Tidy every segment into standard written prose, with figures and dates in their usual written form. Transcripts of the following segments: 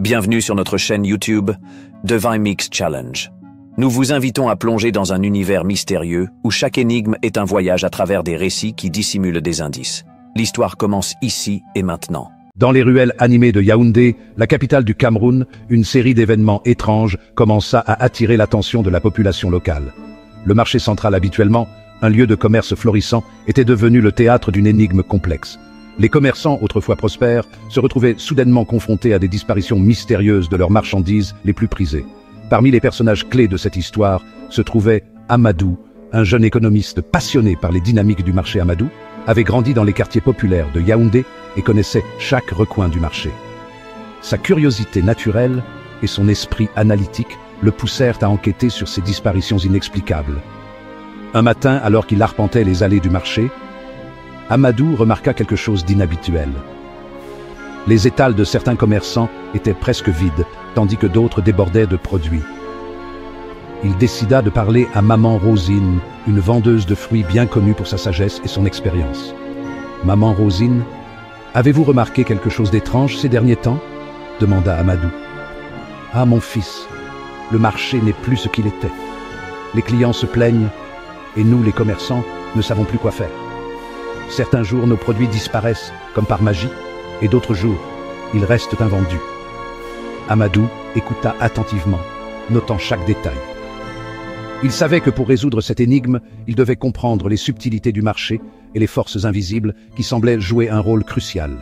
Bienvenue sur notre chaîne YouTube Divine Mix Challenge. Nous vous invitons à plonger dans un univers mystérieux où chaque énigme est un voyage à travers des récits qui dissimulent des indices. L'histoire commence ici et maintenant. Dans les ruelles animées de Yaoundé, la capitale du Cameroun, une série d'événements étranges commença à attirer l'attention de la population locale. Le marché central, habituellement un lieu de commerce florissant, était devenu le théâtre d'une énigme complexe. Les commerçants, autrefois prospères, se retrouvaient soudainement confrontés à des disparitions mystérieuses de leurs marchandises les plus prisées. Parmi les personnages clés de cette histoire se trouvait Amadou, un jeune économiste passionné par les dynamiques du marché. Amadou avait grandi dans les quartiers populaires de Yaoundé et connaissait chaque recoin du marché. Sa curiosité naturelle et son esprit analytique le poussèrent à enquêter sur ces disparitions inexplicables. Un matin, alors qu'il arpentait les allées du marché, Amadou remarqua quelque chose d'inhabituel. Les étals de certains commerçants étaient presque vides, tandis que d'autres débordaient de produits. Il décida de parler à Maman Rosine, une vendeuse de fruits bien connue pour sa sagesse et son expérience. « Maman Rosine, avez-vous remarqué quelque chose d'étrange ces derniers temps ?» demanda Amadou. « Ah mon fils, le marché n'est plus ce qu'il était. Les clients se plaignent et nous, les commerçants, ne savons plus quoi faire. Certains jours, nos produits disparaissent, comme par magie, et d'autres jours, ils restent invendus. » Amadou écouta attentivement, notant chaque détail. Il savait que pour résoudre cette énigme, il devait comprendre les subtilités du marché et les forces invisibles qui semblaient jouer un rôle crucial.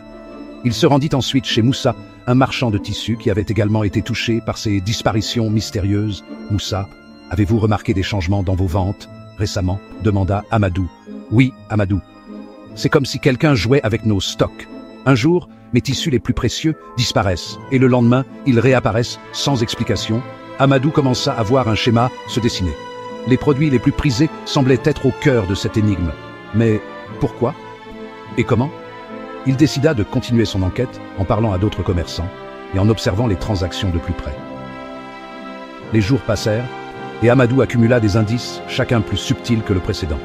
Il se rendit ensuite chez Moussa, un marchand de tissus qui avait également été touché par ces disparitions mystérieuses. « Moussa, avez-vous remarqué des changements dans vos ventes récemment ?» demanda Amadou. « Oui, Amadou. C'est comme si quelqu'un jouait avec nos stocks. Un jour, mes tissus les plus précieux disparaissent, et le lendemain, ils réapparaissent sans explication. » Amadou commença à voir un schéma se dessiner. Les produits les plus prisés semblaient être au cœur de cette énigme. Mais pourquoi? Et comment? Il décida de continuer son enquête en parlant à d'autres commerçants et en observant les transactions de plus près. Les jours passèrent, et Amadou accumula des indices, chacun plus subtils que le précédent.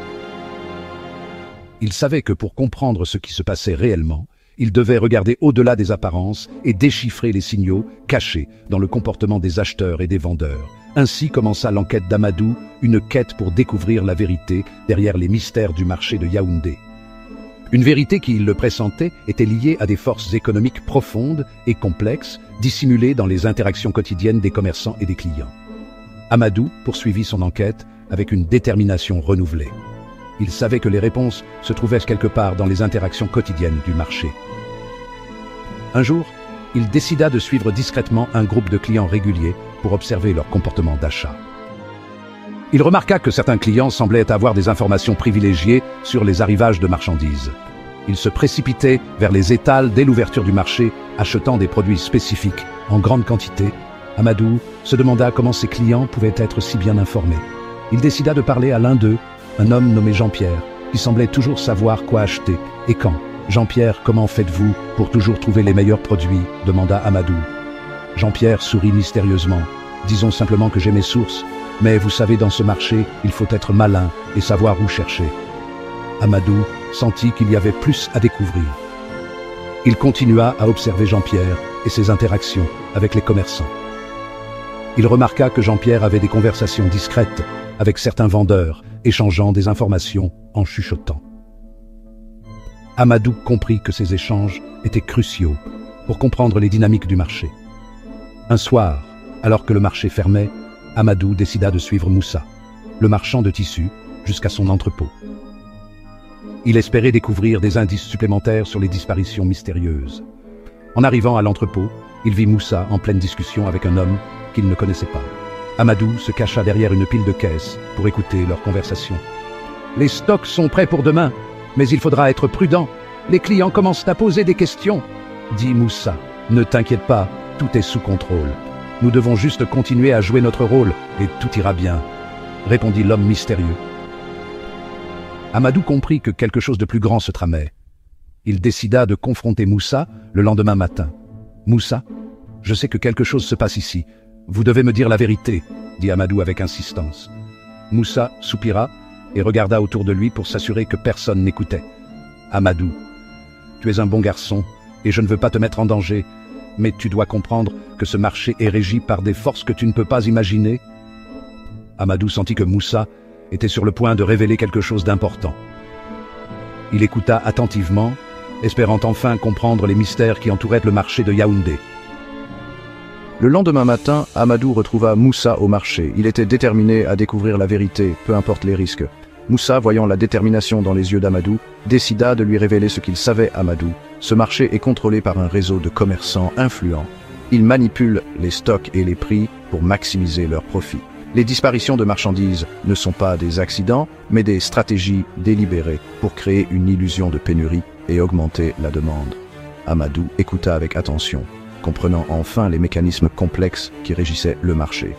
Il savait que pour comprendre ce qui se passait réellement, il devait regarder au-delà des apparences et déchiffrer les signaux cachés dans le comportement des acheteurs et des vendeurs. Ainsi commença l'enquête d'Amadou, une quête pour découvrir la vérité derrière les mystères du marché de Yaoundé. Une vérité qui, il le pressentait, était liée à des forces économiques profondes et complexes, dissimulées dans les interactions quotidiennes des commerçants et des clients. Amadou poursuivit son enquête avec une détermination renouvelée. Il savait que les réponses se trouvaient quelque part dans les interactions quotidiennes du marché. Un jour, il décida de suivre discrètement un groupe de clients réguliers pour observer leur comportement d'achat. Il remarqua que certains clients semblaient avoir des informations privilégiées sur les arrivages de marchandises. Ils se précipitaient vers les étals dès l'ouverture du marché, achetant des produits spécifiques en grande quantité. Amadou se demanda comment ces clients pouvaient être si bien informés. Il décida de parler à l'un d'eux, un homme nommé Jean-Pierre, qui semblait toujours savoir quoi acheter et quand. « Jean-Pierre, comment faites-vous pour toujours trouver les meilleurs produits ?» demanda Amadou. Jean-Pierre sourit mystérieusement. « Disons simplement que j'ai mes sources, mais vous savez, dans ce marché, il faut être malin et savoir où chercher. » Amadou sentit qu'il y avait plus à découvrir. Il continua à observer Jean-Pierre et ses interactions avec les commerçants. Il remarqua que Jean-Pierre avait des conversations discrètes avec certains vendeurs, échangeant des informations en chuchotant. Amadou comprit que ces échanges étaient cruciaux pour comprendre les dynamiques du marché. Un soir, alors que le marché fermait, Amadou décida de suivre Moussa, le marchand de tissus, jusqu'à son entrepôt. Il espérait découvrir des indices supplémentaires sur les disparitions mystérieuses. En arrivant à l'entrepôt, il vit Moussa en pleine discussion avec un homme qu'il ne connaissait pas. Amadou se cacha derrière une pile de caisses pour écouter leur conversation. « Les stocks sont prêts pour demain, mais il faudra être prudent. Les clients commencent à poser des questions, » dit Moussa. « Ne t'inquiète pas, tout est sous contrôle. Nous devons juste continuer à jouer notre rôle et tout ira bien, » répondit l'homme mystérieux. Amadou comprit que quelque chose de plus grand se tramait. Il décida de confronter Moussa le lendemain matin. « Moussa, je sais que quelque chose se passe ici. Vous devez me dire la vérité, » dit Amadou avec insistance. Moussa soupira et regarda autour de lui pour s'assurer que personne n'écoutait. « Amadou, tu es un bon garçon et je ne veux pas te mettre en danger, mais tu dois comprendre que ce marché est régi par des forces que tu ne peux pas imaginer. Amadou sentit que Moussa était sur le point de révéler quelque chose d'important. Il écouta attentivement, espérant enfin comprendre les mystères qui entouraient le marché de Yaoundé. Le lendemain matin, Amadou retrouva Moussa au marché. Il était déterminé à découvrir la vérité, peu importe les risques. Moussa, voyant la détermination dans les yeux d'Amadou, décida de lui révéler ce qu'il savait Amadou. Ce marché est contrôlé par un réseau de commerçants influents. Ils manipulent les stocks et les prix pour maximiser leurs profits. Les disparitions de marchandises ne sont pas des accidents, mais des stratégies délibérées pour créer une illusion de pénurie et augmenter la demande. Amadou écouta avec attention, comprenant enfin les mécanismes complexes qui régissaient le marché.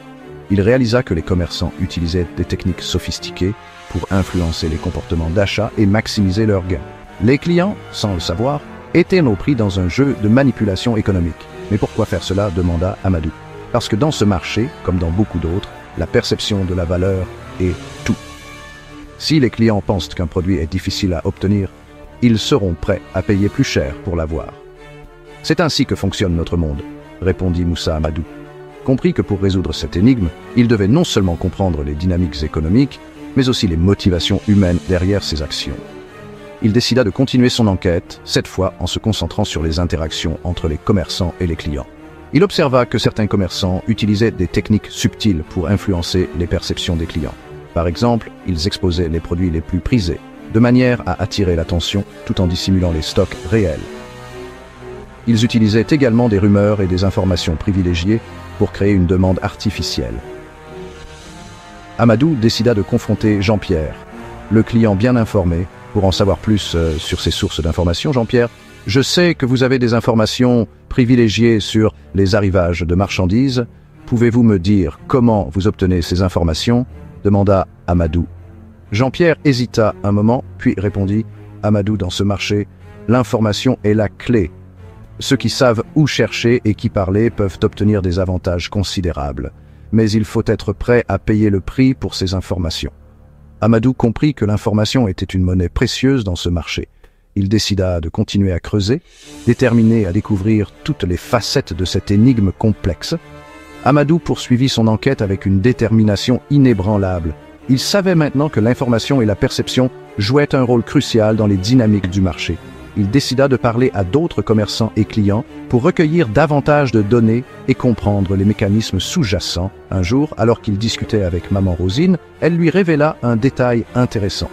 Il réalisa que les commerçants utilisaient des techniques sophistiquées pour influencer les comportements d'achat et maximiser leurs gains. Les clients, sans le savoir, étaient nos prix dans un jeu de manipulation économique. Mais pourquoi faire cela, demanda Amadou. Parce que dans ce marché, comme dans beaucoup d'autres, la perception de la valeur est tout. Si les clients pensent qu'un produit est difficile à obtenir, ils seront prêts à payer plus cher pour l'avoir. C'est ainsi que fonctionne notre monde, répondit Moussa Amadou. Compris que pour résoudre cette énigme, il devait non seulement comprendre les dynamiques économiques, mais aussi les motivations humaines derrière ses actions. Il décida de continuer son enquête, cette fois en se concentrant sur les interactions entre les commerçants et les clients. Il observa que certains commerçants utilisaient des techniques subtiles pour influencer les perceptions des clients. Par exemple, ils exposaient les produits les plus prisés, de manière à attirer l'attention tout en dissimulant les stocks réels. Ils utilisaient également des rumeurs et des informations privilégiées pour créer une demande artificielle. Amadou décida de confronter Jean-Pierre, le client bien informé, pour en savoir plus sur ses sources d'informations. Jean-Pierre, je sais que vous avez des informations privilégiées sur les arrivages de marchandises. Pouvez-vous me dire comment vous obtenez ces informations ? Demanda Amadou. Jean-Pierre hésita un moment, puis répondit « Amadou, dans ce marché, l'information est la clé. Ceux qui savent où chercher et qui parler peuvent obtenir des avantages considérables. Mais il faut être prêt à payer le prix pour ces informations. » Amadou comprit que l'information était une monnaie précieuse dans ce marché. Il décida de continuer à creuser, déterminé à découvrir toutes les facettes de cette énigme complexe. Amadou poursuivit son enquête avec une détermination inébranlable. Il savait maintenant que l'information et la perception jouaient un rôle crucial dans les dynamiques du marché. Il décida de parler à d'autres commerçants et clients pour recueillir davantage de données et comprendre les mécanismes sous-jacents. Un jour, alors qu'il discutait avec maman Rosine, elle lui révéla un détail intéressant.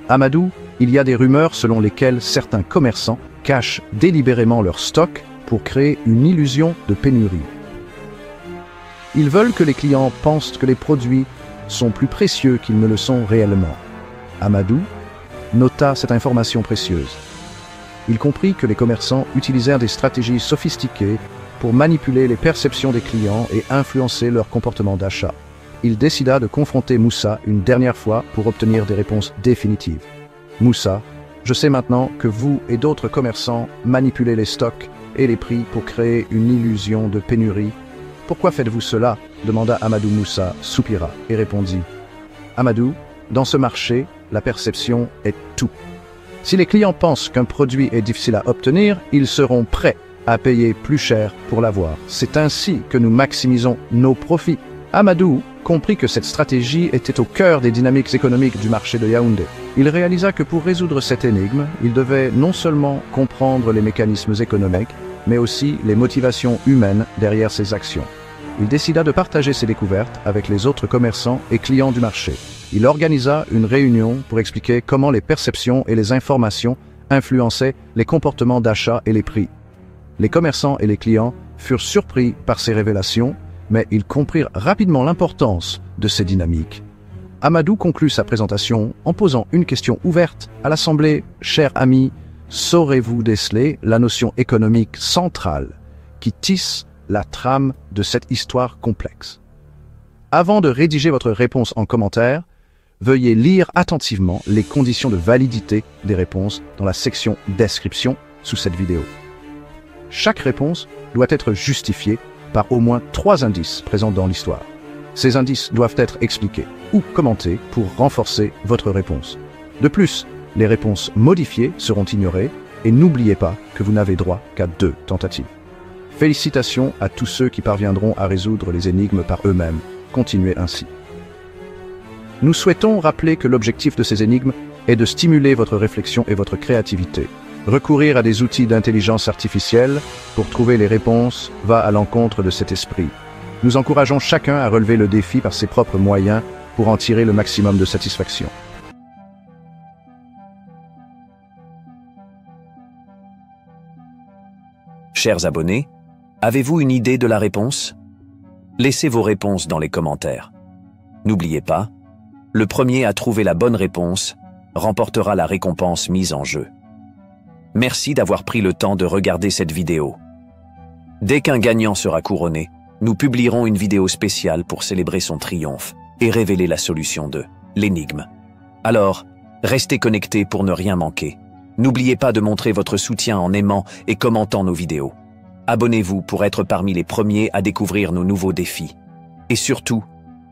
Amadou, il y a des rumeurs selon lesquelles certains commerçants cachent délibérément leur stock pour créer une illusion de pénurie. Ils veulent que les clients pensent que les produits sont plus précieux qu'ils ne le sont réellement. Amadou nota cette information précieuse. Il comprit que les commerçants utilisèrent des stratégies sophistiquées pour manipuler les perceptions des clients et influencer leur comportement d'achat. Il décida de confronter Moussa une dernière fois pour obtenir des réponses définitives. Moussa, je sais maintenant que vous et d'autres commerçants manipulez les stocks et les prix pour créer une illusion de pénurie. Pourquoi faites-vous cela ? Demanda Amadou. Moussa soupira et répondit. Amadou, dans ce marché, la perception est tout. Si les clients pensent qu'un produit est difficile à obtenir, ils seront prêts à payer plus cher pour l'avoir. C'est ainsi que nous maximisons nos profits. Amadou comprit que cette stratégie était au cœur des dynamiques économiques du marché de Yaoundé. Il réalisa que pour résoudre cette énigme, il devait non seulement comprendre les mécanismes économiques, mais aussi les motivations humaines derrière ses actions. Il décida de partager ses découvertes avec les autres commerçants et clients du marché. Il organisa une réunion pour expliquer comment les perceptions et les informations influençaient les comportements d'achat et les prix. Les commerçants et les clients furent surpris par ces révélations, mais ils comprirent rapidement l'importance de ces dynamiques. Amadou conclut sa présentation en posant une question ouverte à l'Assemblée. « Cher ami, saurez-vous déceler la notion économique centrale qui tisse la trame de cette histoire complexe ?» Avant de rédiger votre réponse en commentaire, veuillez lire attentivement les conditions de validité des réponses dans la section description sous cette vidéo. Chaque réponse doit être justifiée par au moins 3 indices présents dans l'histoire. Ces indices doivent être expliqués ou commentés pour renforcer votre réponse. De plus, les réponses modifiées seront ignorées et n'oubliez pas que vous n'avez droit qu'à 2 tentatives. Félicitations à tous ceux qui parviendront à résoudre les énigmes par eux-mêmes. Continuez ainsi. Nous souhaitons rappeler que l'objectif de ces énigmes est de stimuler votre réflexion et votre créativité. Recourir à des outils d'intelligence artificielle pour trouver les réponses va à l'encontre de cet esprit. Nous encourageons chacun à relever le défi par ses propres moyens pour en tirer le maximum de satisfaction. Chers abonnés, avez-vous une idée de la réponse? Laissez vos réponses dans les commentaires. N'oubliez pas, le premier à trouver la bonne réponse remportera la récompense mise en jeu. Merci d'avoir pris le temps de regarder cette vidéo. Dès qu'un gagnant sera couronné, nous publierons une vidéo spéciale pour célébrer son triomphe et révéler la solution de l'énigme. Alors, restez connectés pour ne rien manquer. N'oubliez pas de montrer votre soutien en aimant et commentant nos vidéos. Abonnez-vous pour être parmi les premiers à découvrir nos nouveaux défis. Et surtout,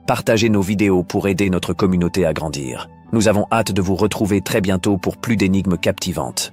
partagez nos vidéos pour aider notre communauté à grandir. Nous avons hâte de vous retrouver très bientôt pour plus d'énigmes captivantes.